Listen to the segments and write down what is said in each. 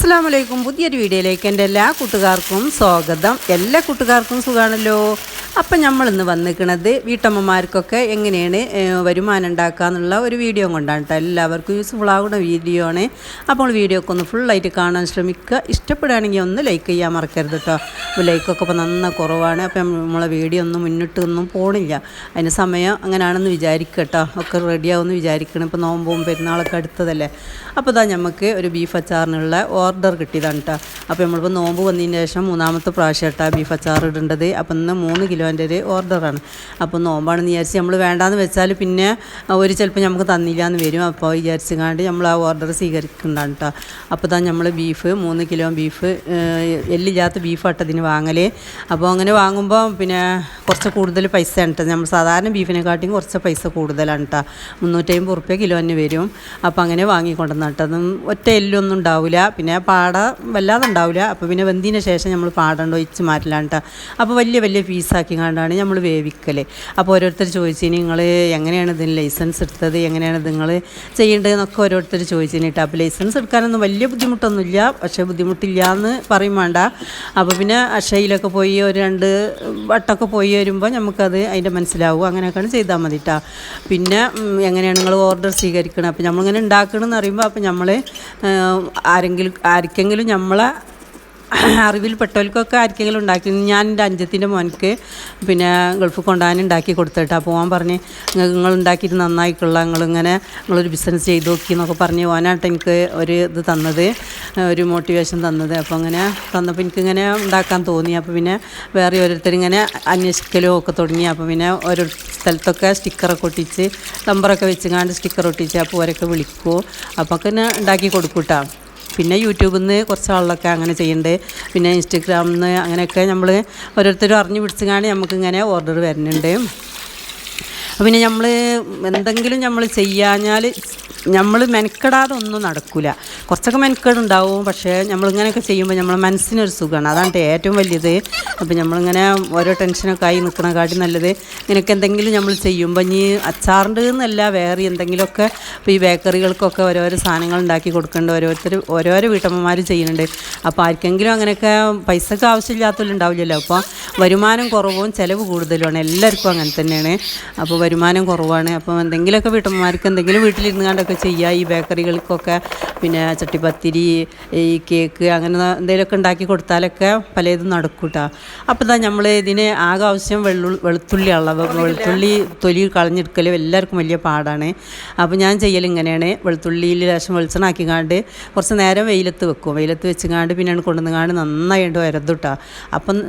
അസ്സലാമലൈക്കും. പുതിയൊരു വീഡിയോയിലേക്ക് എൻ്റെ എല്ലാ കൂട്ടുകാർക്കും സ്വാഗതം. എല്ലാ കൂട്ടുകാർക്കും സുഖമാണല്ലോ. അപ്പം നമ്മളിന്ന് വന്നിരിക്കുന്നത് വീട്ടമ്മമാർക്കൊക്കെ എങ്ങനെയാണ് വരുമാനം ഉണ്ടാക്കുക എന്നുള്ള ഒരു വീഡിയോ കൊണ്ടാണ് കേട്ടോ. എല്ലാവർക്കും യൂസ്ഫുൾ ആകുന്ന വീഡിയോ ആണ്. അപ്പോൾ വീഡിയോ ഒക്കെ ഒന്ന് ഫുള്ളായിട്ട് കാണാൻ ശ്രമിക്കുക. ഇഷ്ടപ്പെടുകയാണെങ്കിൽ ഒന്ന് ലൈക്ക് ചെയ്യാൻ മറക്കരുത് കേട്ടോ. അപ്പോൾ ലൈക്കൊക്കെ ഇപ്പോൾ നന്ന കുറവാണ്. അപ്പം നമ്മളെ വീഡിയോ ഒന്നും മുന്നിട്ടൊന്നും പോണില്ല. അതിന് സമയം അങ്ങനെയാണെന്ന് വിചാരിക്കുക കേട്ടോ. ഒക്കെ റെഡിയാവുമെന്ന് വിചാരിക്കണം. ഇപ്പോൾ നോമ്പും പെരുന്നാളൊക്കെ അടുത്തതല്ലേ. അപ്പോൾ ഇതാ നമുക്ക് ഒരു ബീഫ് അച്ചാറിനുള്ള ഓർഡർ കിട്ടിയതാണ് കേട്ടോ. അപ്പോൾ നമ്മളിപ്പോൾ നോമ്പ് വന്നതിന് ശേഷം മൂന്നാമത്തെ പ്രാവശ്യം കേട്ടോ ബീഫ് അച്ചാർ ഇടേണ്ടത്. അപ്പം ഇന്ന് 3 കിലോൻ്റെ ഒരു ഓർഡറാണ്. അപ്പോൾ നോമ്പാണെന്ന് വിചാരിച്ച് നമ്മൾ വേണ്ടാന്ന് വെച്ചാൽ പിന്നെ ഒരു ചിലപ്പോൾ നമുക്ക് തന്നില്ല എന്ന് വരും. അപ്പോൾ വിചാരിച്ചങ്ങാണ്ട് നമ്മൾ ആ ഓർഡർ സ്വീകരിക്കുന്നതാണ് കേട്ടോ. അപ്പോൾ ഇതാ നമ്മൾ ബീഫ് 3 കിലോ ബീഫ് എല്ലില്ലാത്ത ബീഫ് ആട്ടതിന് വാങ്ങൽ. അപ്പോൾ അങ്ങനെ വാങ്ങുമ്പോൾ പിന്നെ കുറച്ച് കൂടുതൽ പൈസ ആണ് കേട്ടോ. നമ്മൾ സാധാരണ ബീഫിനെക്കാട്ടിയും കുറച്ച് പൈസ കൂടുതലാണ് കേട്ടോ. 350 റുപ്യ കിലോന് വരും. അപ്പോൾ അങ്ങനെ വാങ്ങിക്കൊണ്ടുവന്ന കേട്ടോ. അതും ഒറ്റ എല്ലൊന്നും ഉണ്ടാവില്ല, പിന്നെ പാട വല്ലാതെ ഉണ്ടാവില്ല. അപ്പോൾ പിന്നെ വെന്തിന് ശേഷം നമ്മൾ പാടണ്ട് ഒഴിച്ച് മാറ്റലാണ് കേട്ടോ. അപ്പോൾ വലിയ വലിയ പീസാക്കി കണ്ടാണ് നമ്മൾ വേവിക്കൽ. അപ്പോൾ ഓരോരുത്തർ ചോദിച്ചിന് നിങ്ങൾ എങ്ങനെയാണ് ഇതിന് ലൈസൻസ് എടുത്തത്, എങ്ങനെയാണ് നിങ്ങൾ ചെയ്യേണ്ടതെന്നൊക്കെ ഓരോരുത്തർ ചോദിച്ചിന് കേട്ടോ. അപ്പോൾ ലൈസൻസ് എടുക്കാനൊന്നും വലിയ ബുദ്ധിമുട്ടൊന്നുമില്ല, പക്ഷേ ബുദ്ധിമുട്ടില്ല എന്ന് പറയും വേണ്ട. അപ്പോൾ പിന്നെ അക്ഷയിലൊക്കെ പോയി ഒരു 2 വട്ടമൊക്കെ പോയി വരുമ്പോൾ നമുക്കത് അതിൻ്റെ മനസ്സിലാവും. അങ്ങനെയൊക്കെയാണ് ചെയ്താൽ മതി കേട്ടോ. പിന്നെ എങ്ങനെയാണ് നിങ്ങൾ ഓർഡർ സ്വീകരിക്കണം. അപ്പോൾ നമ്മളിങ്ങനെ ഉണ്ടാക്കണമെന്ന് അറിയുമ്പോൾ അപ്പോൾ നമ്മൾ ആർക്കെങ്കിലും നമ്മളെ അറിവിൽപ്പെട്ടവർക്കൊക്കെ ആർക്കെങ്കിലും ഉണ്ടാക്കി. ഞാൻ എൻ്റെ അഞ്ചത്തിൻ്റെ മോനക്ക് പിന്നെ ഗൾഫിൽ കൊണ്ടുപോകാൻ ഉണ്ടാക്കി കൊടുത്തിട്ട് അപ്പോൾ ഓൻ പറഞ്ഞ് നിങ്ങൾ ഉണ്ടാക്കിയിട്ട് നന്നായിക്കൊള്ള, നിങ്ങളൊരു ബിസിനസ് ചെയ്ത് നോക്കി എന്നൊക്കെ പറഞ്ഞ് ഓനായിട്ട് എനിക്ക് ഒരു ഇത് തന്നത്, ഒരു മോട്ടിവേഷൻ തന്നത്. അപ്പോൾ അങ്ങനെ തന്നപ്പോൾ എനിക്കിങ്ങനെ ഉണ്ടാക്കാൻ തോന്നി. അപ്പോൾ പിന്നെ വേറെ ഓരോരുത്തരിങ്ങനെ അന്വേഷിക്കലും ഒക്കെ തുടങ്ങി. അപ്പോൾ പിന്നെ ഓരോ സ്ഥലത്തൊക്കെ സ്റ്റിക്കറൊക്കെ ഒട്ടിച്ച് നമ്പറൊക്കെ വെച്ചുകൊണ്ട് സ്റ്റിക്കർ ഒട്ടിച്ച് അപ്പോൾ അവരൊക്കെ വിളിക്കുമോ. അപ്പോൾ ഒക്കെ തന്നെ ഉണ്ടാക്കി കൊടുക്കൂട്ടോ. പിന്നെ യൂട്യൂബിൽ നിന്ന് കുറച്ച് ആളിലൊക്കെ അങ്ങനെ ചെയ്യുന്നുണ്ട്. പിന്നെ ഇൻസ്റ്റഗ്രാമിൽ നിന്ന് അങ്ങനെയൊക്കെ നമ്മൾ ഓരോരുത്തരും അറിഞ്ഞു പിടിച്ചുകൊണ്ട് നമുക്കിങ്ങനെ ഓർഡർ വരുന്നുണ്ട്. പിന്നെ നമ്മൾ എന്തെങ്കിലും നമ്മൾ ചെയ്യാഞ്ഞാൽ നമ്മൾ മെനക്കെടാതെ ഒന്നും നടക്കില്ല. കുറച്ചൊക്കെ മെനക്കേടുണ്ടാവും, പക്ഷേ നമ്മളിങ്ങനെയൊക്കെ ചെയ്യുമ്പോൾ നമ്മളെ മനസ്സിനൊരു സുഖമാണ്. അതാണ് ഏറ്റവും വലിയത്. അപ്പോൾ നമ്മളിങ്ങനെ ഓരോ ടെൻഷനൊക്കെ ആയി നിൽക്കണക്കാട്ടി നല്ലത് ഇങ്ങനെയൊക്കെ എന്തെങ്കിലും നമ്മൾ ചെയ്യുമ്പോൾ ഇനി അച്ചാറിൻ്റെ എന്നല്ല വേറെ എന്തെങ്കിലുമൊക്കെ ഇപ്പോൾ ഈ ബേക്കറികൾക്കൊക്കെ ഓരോരോ സാധനങ്ങൾ ഉണ്ടാക്കി കൊടുക്കേണ്ട ഓരോരോ വീട്ടമ്മമാർ ചെയ്യുന്നുണ്ട്. അപ്പോൾ ആർക്കെങ്കിലും അങ്ങനെയൊക്കെ പൈസക്ക് ആവശ്യമില്ലാത്തവരുണ്ടാവില്ലല്ലോ. അപ്പോൾ വരുമാനം കുറവും ചിലവ് കൂടുതലുമാണ്. എല്ലാവർക്കും അങ്ങനെ തന്നെയാണ്. അപ്പോൾ വരുമാനം കുറവാണ്. അപ്പോൾ എന്തെങ്കിലുമൊക്കെ വീട്ടമ്മമാർക്ക് എന്തെങ്കിലും വീട്ടിലിരുന്ന് കണ്ടൊക്കെ ചെയ്യുക. ഈ ബേക്കറികൾക്കൊക്കെ പിന്നെ ചട്ടിപ്പത്തിരി, ഈ കേക്ക് അങ്ങനെ എന്തെങ്കിലുമൊക്കെ ഉണ്ടാക്കി കൊടുത്താലൊക്കെ പലതും നടക്കും കേട്ടോ. അപ്പോൾ ഇതാ നമ്മൾ ഇതിന് ആകെ ആവശ്യം വെളുത്തുള്ളി അളവ്. വെളുത്തുള്ളി തൊലി കളഞ്ഞെടുക്കൽ എല്ലാവർക്കും വലിയ പാടാണ്. അപ്പോൾ ഞാൻ ചെയ്യൽ ഇങ്ങനെയാണ്. വെളുത്തുള്ളിയിൽ ലേശം വെളിച്ചെണ്ണ ആക്കിക്കാണ്ട് കുറച്ച് നേരം വെയിലത്ത് വെക്കും. വെയിലത്ത് വെച്ചുകാണ്ട് പിന്നെ കൊണ്ടുവന്നുകാണ്ട് നന്നായിട്ട് വരതും കേട്ടോ. അപ്പം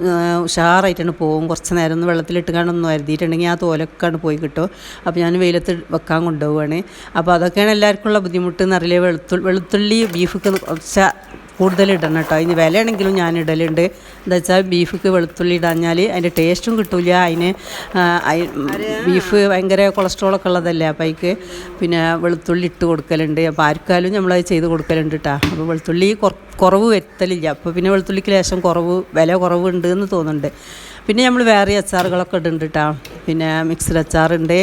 ഉഷാറായിട്ടാണ് പോകും. കുറച്ച് നേരം ഒന്ന് വെള്ളത്തിലിട്ടുകാണ്ടൊന്ന് വരുത്തിയിട്ടുണ്ടെങ്കിൽ ആ തോലൊക്കെയാണ് പോയി കിട്ടും. അപ്പോൾ ഞാൻ വെയിലത്ത് വെക്കാൻ കൊണ്ടുപോവുകയാണ്. അപ്പോൾ അതൊക്കെയാണ് എല്ലാവർക്കും ഉള്ള ബുദ്ധിമുട്ട് എന്നറിയില്ലേ. വെളുത്തുള്ളി ബീഫിക്ക് കുറച്ച് കൂടുതൽ ഇടണം കേട്ടോ. ഇനി വിലയാണെങ്കിലും ഞാൻ ഇടലുണ്ട്. എന്താ വെച്ചാൽ ബീഫിക്ക് വെളുത്തുള്ളി ഇടാഞ്ഞാൽ അതിൻ്റെ ടേസ്റ്റും കിട്ടില്ല. അതിന് ബീഫ് ഭയങ്കര കൊളസ്ട്രോളൊക്കെ ഉള്ളതല്ലേ. അപ്പോൾ അതിക്ക് പിന്നെ വെളുത്തുള്ളി ഇട്ട് കൊടുക്കലുണ്ട്. അപ്പോൾ ആർക്കാലും നമ്മളത് ചെയ്ത് കൊടുക്കലുണ്ട് കേട്ടോ. അപ്പോൾ വെളുത്തുള്ളി കുറവ് വരുത്തലില്ല. അപ്പോൾ പിന്നെ വെളുത്തുള്ളിക്ക് ലേശം വില കുറവുണ്ട് എന്ന് തോന്നുന്നുണ്ട്. പിന്നെ നമ്മൾ വേറെ അച്ചാറുകളൊക്കെ ഇടുന്നുണ്ട് കേട്ടോ. പിന്നെ മിക്സഡ് അച്ചാറുണ്ട്,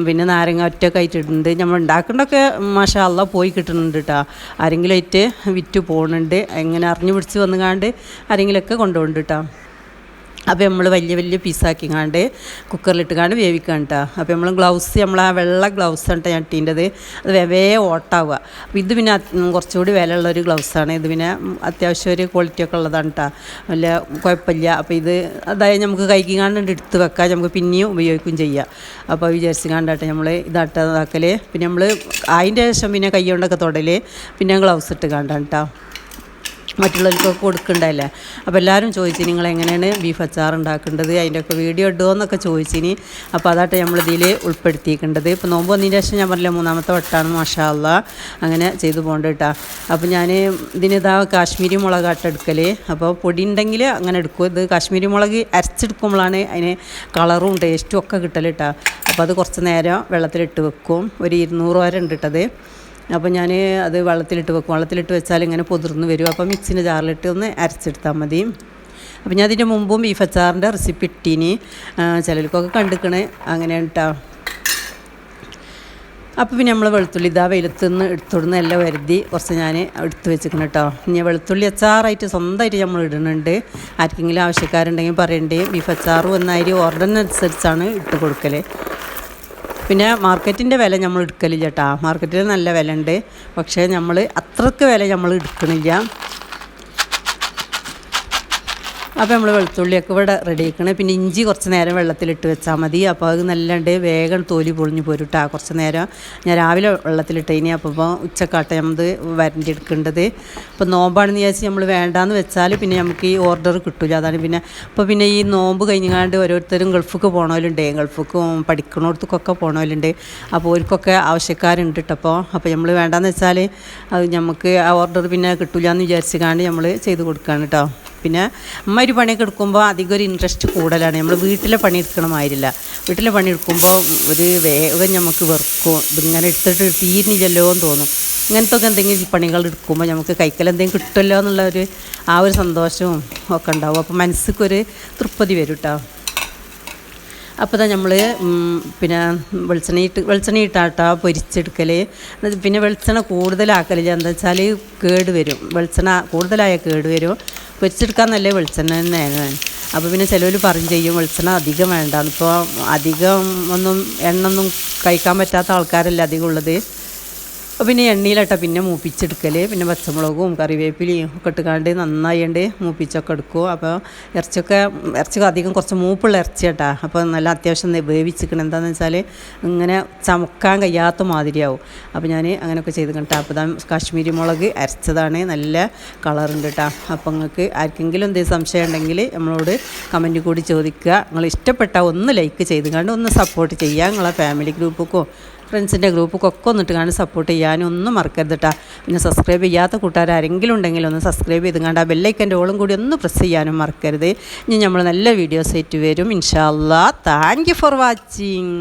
പിന്നെ നാരങ്ങ ഒറ്റയൊക്കെ ആയിട്ട് ഇടുന്നുണ്ട്. നമ്മൾ ഉണ്ടാക്കേണ്ടതൊക്കെ മാഷാ അല്ലാഹ് പോയി കിട്ടുന്നുണ്ട് കേട്ടോ. ആരെങ്കിലും ആയിട്ട് വിറ്റ് പോകുന്നുണ്ട്. എങ്ങനെ അറിഞ്ഞു പിടിച്ച് വന്നുകാണ്ട് ആരെങ്കിലുമൊക്കെ കൊണ്ടുപോകുന്നുണ്ട് കേട്ടോ. അപ്പോൾ നമ്മൾ വലിയ വലിയ പീസാക്കിക്കാണ്ട് കുക്കറിലിട്ടുകാണ്ട് വേവിക്കാൻ കേട്ടോ. അപ്പോൾ നമ്മൾ നമ്മൾ ആ വെള്ള ഗ്ലൗസാണ് കേട്ടോ ഞാൻ ഇട്ടീൻ്റെത്. അത് ഓട്ടാവുക. അപ്പോൾ ഇത് പിന്നെ കുറച്ചുകൂടി വിലയുള്ളൊരു ഗ്ലൗസാണ്. ഇത് പിന്നെ അത്യാവശ്യം ഒരു ക്വാളിറ്റിയൊക്കെ ഉള്ളതാണ് കേട്ടോ. വല്ല കുഴപ്പമില്ല. അപ്പോൾ ഇത് അതായത് നമുക്ക് കൈക്കാണ്ട് എടുത്ത് വെക്കാം, നമുക്ക് പിന്നെയും ഉപയോഗിക്കുകയും ചെയ്യാം. അപ്പോൾ വിചാരിച്ചുകാണ്ടാട്ടെ നമ്മൾ ഇതാക്കൽ. പിന്നെ നമ്മൾ അതിൻ്റെ ശേഷം പിന്നെ കൈ കൊണ്ടൊക്കെ തൊടൽ, പിന്നെ ഗ്ലൗസ് ഇട്ട് കാണ്ടാണ് കേട്ടോ. മറ്റുള്ളവർക്കൊക്കെ കൊടുക്കണ്ടല്ലേ. അപ്പോൾ എല്ലാവരും ചോദിച്ചിനി നിങ്ങൾ എങ്ങനെയാണ് ബീഫ് അച്ചാർ ഉണ്ടാക്കേണ്ടത്, അതിൻ്റെയൊക്കെ വീഡിയോ ഇടുമോ എന്നൊക്കെ ചോദിച്ചിനി. അപ്പോൾ അതാട്ടെ നമ്മളിതിൽ ഉൾപ്പെടുത്തിയിരിക്കേണ്ടത്. ഇപ്പോൾ നോമ്പ് വന്നതിന് ശേഷം ഞാൻ പറഞ്ഞില്ല 3ാമത്തെ വട്ടമാണ് മാഷാ അല്ലാഹ് അങ്ങനെ ചെയ്തു പോകേണ്ട കേട്ടോ. അപ്പോൾ ഞാൻ ഇതിനിതാ കാശ്മീരി മുളകാട്ട് എടുക്കൽ. അപ്പോൾ പൊടി ഉണ്ടെങ്കിൽ അങ്ങനെ എടുക്കും. ഇത് കാശ്മീരി മുളക് അരച്ചെടുക്കുമ്പോഴാണ് അതിന് കളറും ടേസ്റ്റും ഒക്കെ കിട്ടൽ കേട്ടോ. അപ്പോൾ അത് കുറച്ച് നേരം വെള്ളത്തിലിട്ട് വെക്കും. ഒരു 200 വരെ ഉണ്ട് ഇട്ടത്. അപ്പോൾ ഞാൻ അത് വെള്ളത്തിലിട്ട് വെക്കും. വെള്ളത്തിലിട്ട് വെച്ചാൽ ഇങ്ങനെ പൊതിർന്ന് വരും. അപ്പോൾ മിക്സിൻ്റെ ജാറിലിട്ട് ഒന്ന് അരച്ചെടുത്താൽ മതി. അപ്പോൾ ഞാൻ അതിൻ്റെ മുമ്പും ബീഫ് അച്ചാറിൻ്റെ റെസിപ്പി ഇട്ടീനി, ചിലർക്കൊക്കെ കണ്ടിക്കണേ അങ്ങനെയാണ് കേട്ടോ. അപ്പോൾ പിന്നെ നമ്മൾ വെളുത്തുള്ളി ഇതാ വെയിലത്ത് നിന്ന് എടുത്തുവിടുന്ന എല്ലാം വരുതി കുറച്ച് ഞാൻ എടുത്ത് വെച്ചിരിക്കണം കേട്ടോ. ഇനി വെളുത്തുള്ളി അച്ചാറായിട്ട് സ്വന്തമായിട്ട് നമ്മൾ ഇടുന്നുണ്ട്. ആർക്കെങ്കിലും ആവശ്യക്കാരുണ്ടെങ്കിൽ പറയണ്ടേ. ബീഫ് അച്ചാറും എന്നായി ഓർഡറിനനുസരിച്ചാണ് ഇട്ട് കൊടുക്കൽ. പിന്നെ മാർക്കറ്റിൻ്റെ വില നമ്മൾ എടുക്കലില്ല കേട്ടോ. മാർക്കറ്റിൽ നല്ല വില ഉണ്ട്, പക്ഷേ നമ്മൾ അത്രയ്ക്ക് വില നമ്മൾ എടുക്കണില്ല. അപ്പോൾ നമ്മൾ വെളുത്തുള്ളിയൊക്കെ ഇവിടെ റെഡി ആക്കണം. പിന്നെ ഇഞ്ചി കുറച്ച് നേരം വെള്ളത്തിലിട്ട് വെച്ചാൽ മതി. അപ്പോൾ അത് നല്ലണ്ട് വേഗം തോലി പൊളിഞ്ഞ് പോരും കേട്ടോ. കുറച്ച് നേരം ഞാൻ രാവിലെ വെള്ളത്തിലിട്ടതിന് അപ്പോൾ ഉച്ചക്കാട്ടെ നമ്മൾ വരണ്ടി എടുക്കേണ്ടത്. അപ്പോൾ നോമ്പാണെന്ന് വിചാരിച്ച് നമ്മൾ വേണ്ടാന്ന് വെച്ചാൽ പിന്നെ നമുക്ക് ഈ ഓർഡർ കിട്ടില്ല. അതാണ് പിന്നെ അപ്പോൾ പിന്നെ ഈ നോമ്പ് കഴിഞ്ഞാണ്ട് ഓരോരുത്തരും ഗൾഫിക്ക് പോകണവരുണ്ട്, ഗൾഫിക്കും പഠിക്കണോടത്തേക്കൊക്കെ പോകണവരുണ്ട്. അപ്പോൾ അവർക്കൊക്കെ ആവശ്യക്കാരുണ്ട് കേട്ടോ. അപ്പോൾ നമ്മൾ വേണ്ടാന്ന് വെച്ചാൽ അത് നമുക്ക് ആ ഓർഡർ പിന്നെ കിട്ടില്ല എന്ന് വിചാരിച്ചുകൊണ്ട് നമ്മൾ ചെയ്ത് കൊടുക്കുകയാണ് കേട്ടോ. പിന്നെ അമ്മ ഒരു പണിയൊക്കെ എടുക്കുമ്പോൾ അധികം ഒരു ഇൻട്രസ്റ്റ് കൂടുതലാണ്. നമ്മൾ വീട്ടിലെ പണി എടുക്കണമായിരുന്നില്ല. വീട്ടിലെ പണി എടുക്കുമ്പോൾ ഒരു വേഗം നമുക്ക് വെറുക്കും. ഇതിങ്ങനെ എടുത്തിട്ട് തീരുന്നില്ലല്ലോ എന്ന് തോന്നും. ഇങ്ങനത്തെ ഒക്കെ എന്തെങ്കിലും പണികൾ എടുക്കുമ്പോൾ നമുക്ക് കൈക്കൽ എന്തെങ്കിലും കിട്ടുമല്ലോ എന്നുള്ള ആ ഒരു സന്തോഷവും ഒക്കെ ഉണ്ടാവും. അപ്പോൾ മനസ്സിക്കൊരു തൃപ്തി വരും കേട്ടോ. അപ്പോൾ തന്നെ നമ്മൾ പിന്നെ വെളിച്ചെണ്ണ ഇട്ടാട്ടോ പൊരിച്ചെടുക്കൽ. പിന്നെ വെളിച്ചെണ്ണ കൂടുതലാക്കലില്ല, എന്താ വെച്ചാൽ കേട് വരും. വെളിച്ചെണ്ണ കൂടുതലായാൽ കേട് വരും. പൊരിച്ചെടുക്കാൻ നല്ല വെളിച്ചെണ്ണ തന്നെയാണ്. അപ്പോൾ പിന്നെ ചിലവർ പറയും ചെയ്യും വെളിച്ചെണ്ണ അധികം വേണ്ടാന്ന്. ഇപ്പോൾ അധികം എണ്ണൊന്നും കഴിക്കാൻ പറ്റാത്ത ആൾക്കാരല്ല അധികം ഉള്ളത്. അപ്പോൾ പിന്നെ എണ്ണയിലട്ടോ പിന്നെ മൂപ്പിച്ചെടുക്കൽ. പിന്നെ പച്ചമുളകും കറിവേപ്പിലയും ഒക്കെ ഇട്ടുകാണ്ട് നന്നായിണ്ട് മൂപ്പിച്ചൊക്കെ എടുക്കും. അപ്പോൾ ഇറച്ചി അധികം കുറച്ച് മൂപ്പുള്ള ഇറച്ചി കേട്ടോ. അപ്പോൾ നല്ല അത്യാവശ്യം വേവിച്ചിരിക്കണം. എന്താണെന്ന് വെച്ചാൽ ഇങ്ങനെ ചമക്കാൻ കഴിയാത്ത മാതിരിയാവും. അപ്പോൾ ഞാൻ അങ്ങനെയൊക്കെ ചെയ്ത് കണ്ടിട്ട് അപ്പോൾ കാശ്മീരി മുളക് അരച്ചതാണ്, നല്ല കളറുണ്ട് കേട്ടോ. അപ്പോൾ നിങ്ങൾക്ക് ആർക്കെങ്കിലും എന്തെങ്കിലും സംശയം ഉണ്ടെങ്കിൽ നമ്മളോട് കമൻറ്റ് കൂടി ചോദിക്കുക. നിങ്ങൾ ഇഷ്ടപ്പെട്ടാൽ ഒന്ന് ലൈക്ക് ചെയ്ത് കണ്ട് ഒന്ന് സപ്പോർട്ട് ചെയ്യുക. നിങ്ങളെ ഫാമിലി ഗ്രൂപ്പൊക്കെ ഫ്രണ്ട്സിൻ്റെ ഗ്രൂപ്പൊക്കെ ഒന്നിട്ട് കാണാൻ സപ്പോർട്ട് ചെയ്യാനും ഒന്നും മറക്കരുത് കേട്ടോ. പിന്നെ സബ്സ്ക്രൈബ് ചെയ്യാത്ത കൂട്ടുകാരെങ്കിലും ഉണ്ടെങ്കിൽ ഒന്ന് സബ്സ്ക്രൈബ് ചെയ്ത് കണ്ട് ആ ബെല്ലൈക്കൻ്റെ ഓളും കൂടി ഒന്ന് പ്രസ് ചെയ്യാനും മറക്കരുത്. ഇനി നമ്മൾ നല്ല വീഡിയോസ് ആയിട്ട് വരും ഇൻഷാ അല്ലാഹ്. Thank you for watching.